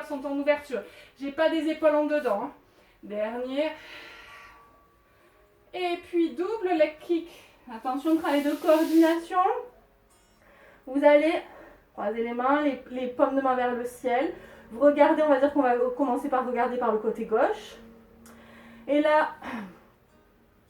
épaules sont en ouverture. J'ai pas des épaules en dedans. Hein. Dernier. Et puis double leg kick. Attention, travail de coordination. Vous allez croiser les mains, les paumes de main vers le ciel. Vous regardez, on va dire qu'on va commencer par regarder par le côté gauche. Et là,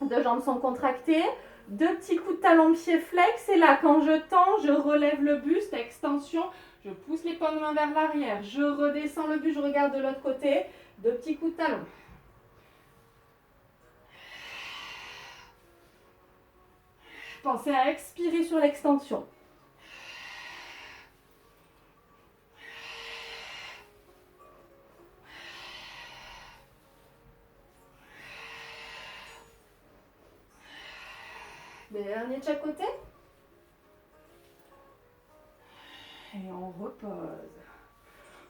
deux jambes sont contractées. Deux petits coups de talon pied flex. Et là, quand je tends, je relève le buste, extension. Je pousse les paumes de main vers l'arrière. Je redescends le buste, je regarde de l'autre côté. Deux petits coups de talon. Pensez à expirer sur l'extension. Dernier de chaque côté. Et on repose.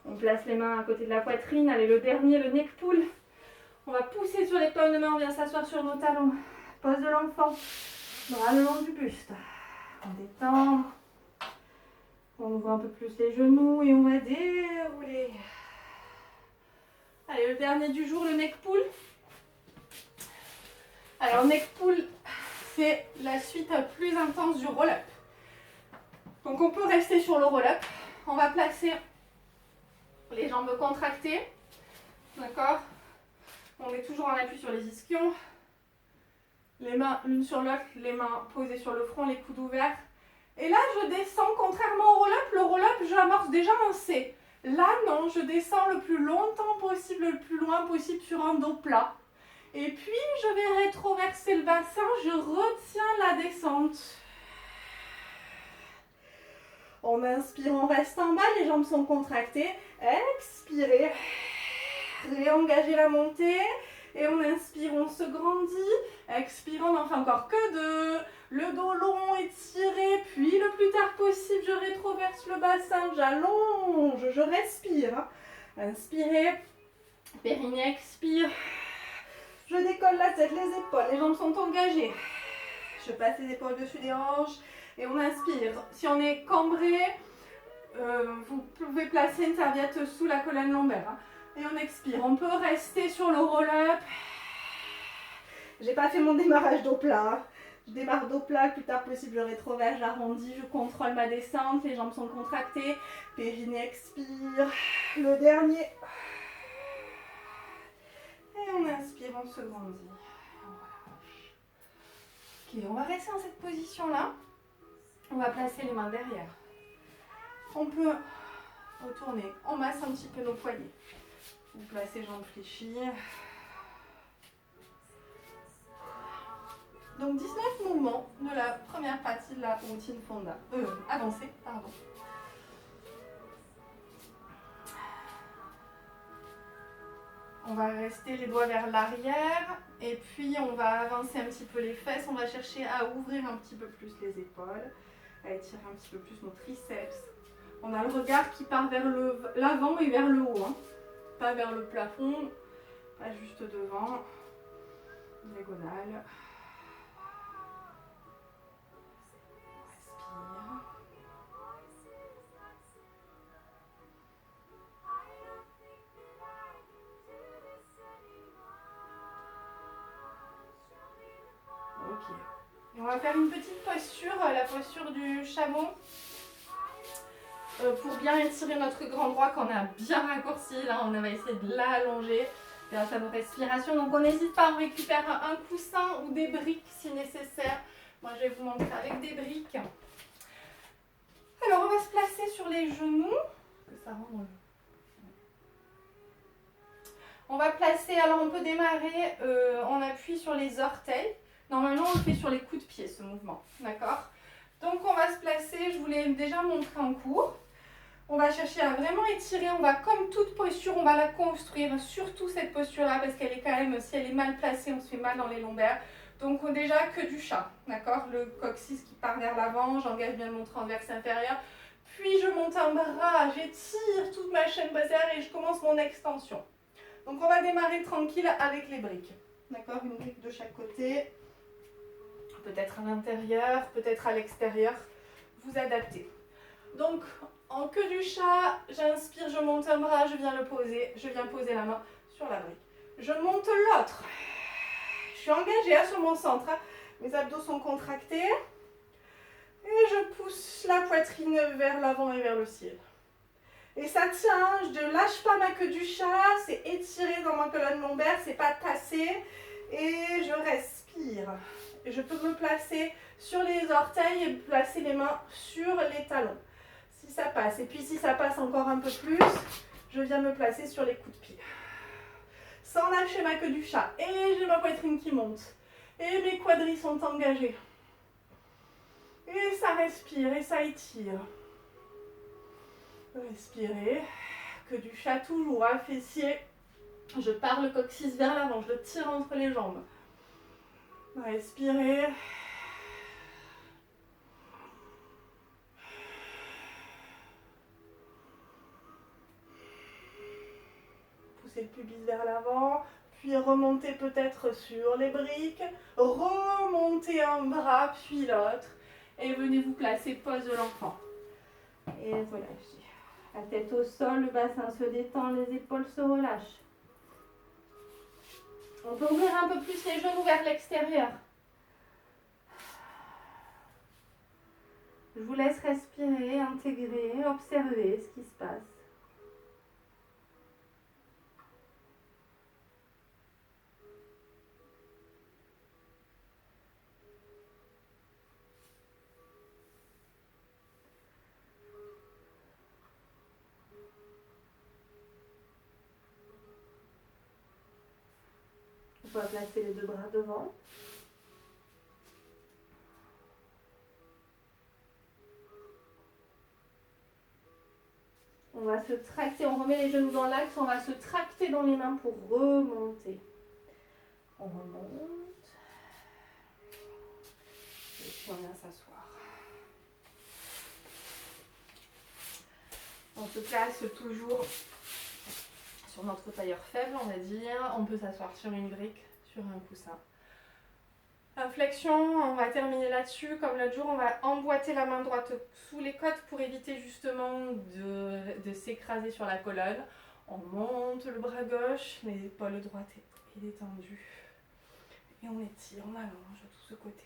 On place les mains à côté de la poitrine. Allez, le dernier, le neck pull. On va pousser sur les paumes de main. On vient s'asseoir sur nos talons. Pose de l'enfant. Bras le long du buste. On détend. On ouvre un peu plus les genoux et on va dérouler. Allez, le dernier du jour, le neck pull. Alors, neck pull, c'est la suite plus intense du roll-up. Donc, on peut rester sur le roll-up. On va placer les jambes contractées. D'accord? On est toujours en appui sur les ischions. Les mains l'une sur l'autre, les mains posées sur le front, les coudes ouverts. Et là, je descends, contrairement au roll-up. Le roll-up, j'amorce déjà un C. Là, non, je descends le plus longtemps possible, le plus loin possible sur un dos plat. Et puis, je vais rétroverser le bassin, je retiens la descente. On inspire, on reste en bas, les jambes sont contractées. Expirez. Réengagez la montée. Et on inspire, on se grandit. Expire, on en fait encore que deux. Le dos long, étiré. Puis, le plus tard possible, je rétroverse le bassin. J'allonge, je respire. Inspirez. Périnée, expire. Je décolle la tête, les épaules, les jambes sont engagées. Je passe les épaules dessus des hanches et on inspire. Si on est cambré, vous pouvez placer une serviette sous la colonne lombaire. Hein, et on expire. On peut rester sur le roll-up. J'ai pas fait mon démarrage dos plat. Je démarre dos plat, le plus tard possible, je rétroverse, j'arrondis, je contrôle ma descente. Les jambes sont contractées. Périnée, expire. Le dernier. Et on inspire, on se grandit. Ok, on va rester dans cette position-là. On va placer les mains derrière. On peut retourner. On masse un petit peu nos poignets. Vous placez jambes fléchies. Donc 19 mouvements de la première partie de la routine fonda. Avancée, pardon. On va rester les doigts vers l'arrière et puis on va avancer un petit peu les fesses. On va chercher à ouvrir un petit peu plus les épaules, à étirer un petit peu plus nos triceps. On a le regard qui part vers l'avant et vers le haut, hein. Pas vers le plafond, pas juste devant. Diagonale. Respire. Ok. Et on va faire une petite posture, la posture du chameau. Pour bien étirer notre grand droit qu'on a bien raccourci. Là, on va essayer de l'allonger grâce à nos respirations. Donc, on n'hésite pas, on récupère un coussin ou des briques si nécessaire. Moi, je vais vous montrer avec des briques. Alors, on va se placer sur les genoux. Que ça rend on va placer, alors on peut démarrer, on appuie sur les orteils. Normalement, on le fait sur les coups de pied, ce mouvement. D'accord? Donc, on va se placer, je vous l'ai déjà montré en cours. On va chercher à vraiment étirer, on va, comme toute posture, on va la construire, surtout cette posture-là, parce qu'elle est quand même, si elle est mal placée, on se fait mal dans les lombaires. Donc déjà que du chat, d'accord? Le coccyx qui part vers l'avant, j'engage bien mon transverse inférieur, puis je monte un bras, j'étire toute ma chaîne basaire et je commence mon extension. Donc on va démarrer tranquille avec les briques, d'accord? Une brique de chaque côté, peut-être à l'intérieur, peut-être à l'extérieur, vous adaptez. Donc, En queue du chat, j'inspire, je monte un bras, je viens le poser. Je viens poser la main sur la brique. Je monte l'autre. Je suis engagée sur mon centre. Mes abdos sont contractés. Et je pousse la poitrine vers l'avant et vers le ciel. Et ça tient, je ne lâche pas ma queue du chat, c'est étiré dans ma colonne lombaire, c'est pas tassé. Et je respire. Je peux me placer sur les orteils et placer les mains sur les talons. Si ça passe. Et puis si ça passe encore un peu plus, je viens me placer sur les coups de pied. Sans lâcher ma queue du chat. Et j'ai ma poitrine qui monte. Et mes quadris sont engagés. Et ça respire et ça étire. Respirez. Queue du chat toujours à fessier. Je pars le coccyx vers l'avant. Je le tire entre les jambes. Respirez. Poussez le pubis vers l'avant. Puis remontez peut-être sur les briques. Remontez un bras, puis l'autre. Et venez vous placer pose de l'enfant. Et relâchez. La tête au sol, le bassin se détend, les épaules se relâchent. On peut ouvrir un peu plus les genoux vers l'extérieur. Je vous laisse respirer, intégrer, observer ce qui se passe. On va placer les deux bras devant. On va se tracter, on remet les genoux dans l'axe, on va se tracter dans les mains pour remonter. On remonte. Et puis on vient s'asseoir. On se place toujours sur notre tailleur faible, on va dire. On peut s'asseoir sur une brique, sur un coussin. Inflexion, on va terminer là-dessus. Comme l'autre jour, on va emboîter la main droite sous les côtes pour éviter justement de s'écraser sur la colonne. On monte le bras gauche, l'épaule droite est détendue. Et on étire, on allonge de tout ce côté.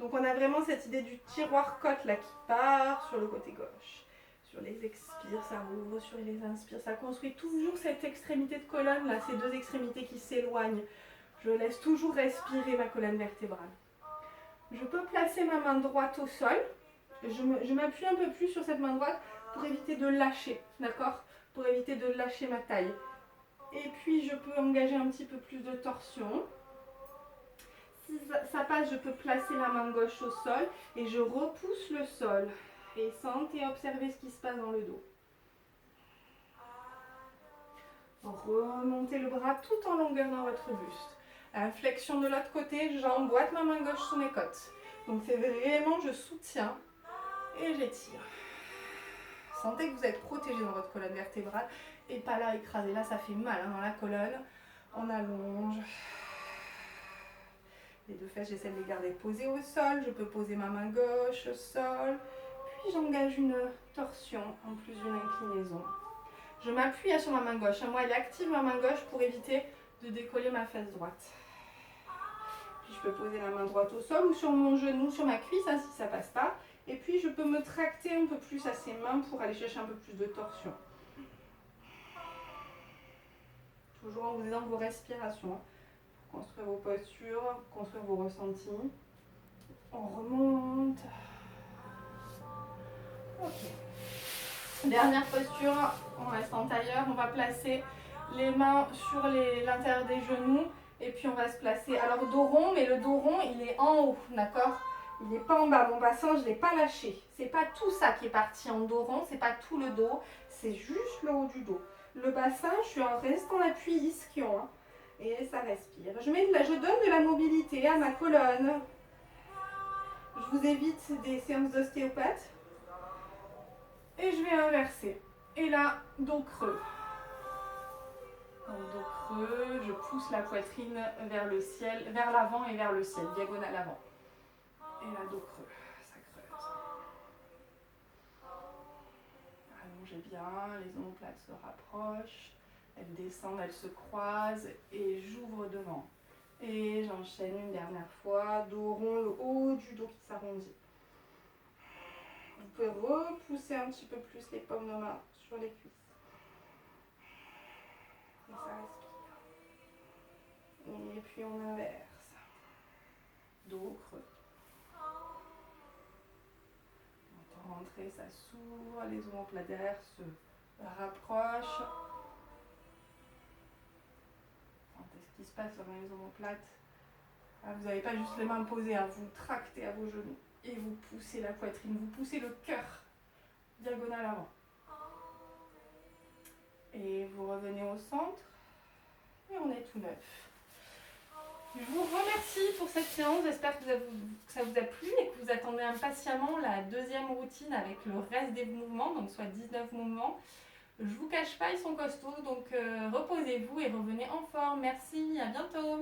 Donc on a vraiment cette idée du tiroir côte là qui part sur le côté gauche. Sur les expires, ça ouvre, sur les inspires, ça construit toujours cette extrémité de colonne là, ces deux extrémités qui s'éloignent. Je laisse toujours respirer ma colonne vertébrale. Je peux placer ma main droite au sol. Je m'appuie un peu plus sur cette main droite pour éviter de lâcher, d'accord? Pour éviter de lâcher ma taille. Et puis je peux engager un petit peu plus de torsion. Si ça passe, je peux placer la main gauche au sol et je repousse le sol. Et sentez et observez ce qui se passe dans le dos. Remontez le bras tout en longueur dans votre buste. Inflexion de l'autre côté, j'emboîte ma main gauche sous mes côtes. Donc c'est vraiment, je soutiens et j'étire. Sentez que vous êtes protégé dans votre colonne vertébrale et pas là écrasé. Là ça fait mal dans la colonne. On allonge. Les deux fesses, j'essaie de les garder posées au sol. Je peux poser ma main gauche au sol. Puis j'engage une torsion en plus d'une inclinaison. Je m'appuie sur ma main gauche. Moi, elle active ma main gauche pour éviter de décoller ma fesse droite. Puis je peux poser la main droite au sol ou sur mon genou, sur ma cuisse, hein, si ça passe pas. Et puis je peux me tracter un peu plus à ces mains pour aller chercher un peu plus de torsion. Toujours en vous aidant vos respirations, hein, pour construire vos postures, construire vos ressentis. On remonte. Ok. Dernière posture, on reste en tailleur, on va placer les mains sur l'intérieur des genoux et puis on va se placer, alors dos rond, mais le dos rond il est en haut, d'accord? Il n'est pas en bas, mon bassin je ne l'ai pas lâché. C'est pas tout ça qui est parti en dos rond, c'est pas tout le dos, c'est juste le haut du dos. Le bassin, je suis en reste en appui ischio, hein, et ça respire. Je donne de la mobilité à ma colonne. Je vous évite des séances d'ostéopathe. Et je vais inverser. Et là, dos creux. Donc, dos creux, je pousse la poitrine vers le ciel, vers l'avant et vers le ciel, diagonale avant. Et là, dos creux, ça creuse. Allongez bien, les omoplates se rapprochent, elles descendent, elles se croisent et j'ouvre devant. Et j'enchaîne une dernière fois, dos rond, le haut du dos qui s'arrondit. Vous pouvez repousser un petit peu plus les paumes de main sur les cuisses. Et ça respire. Et puis on inverse. Dos creux. On entend rentrer, ça s'ouvre, les omoplates derrière se rapprochent. Sentez ce qui se passe dans les omoplates. Vous n'avez pas juste les mains posées, vous tractez à vos genoux et vous poussez la poitrine, vous poussez le cœur diagonal avant. Et vous revenez au centre et on est tout neuf. Je vous remercie pour cette séance, j'espère que ça vous a plu et que vous attendez impatiemment la deuxième routine avec le reste des mouvements, donc soit 19 mouvements. Je vous cache pas, ils sont costauds, donc reposez-vous et revenez en forme. Merci, à bientôt.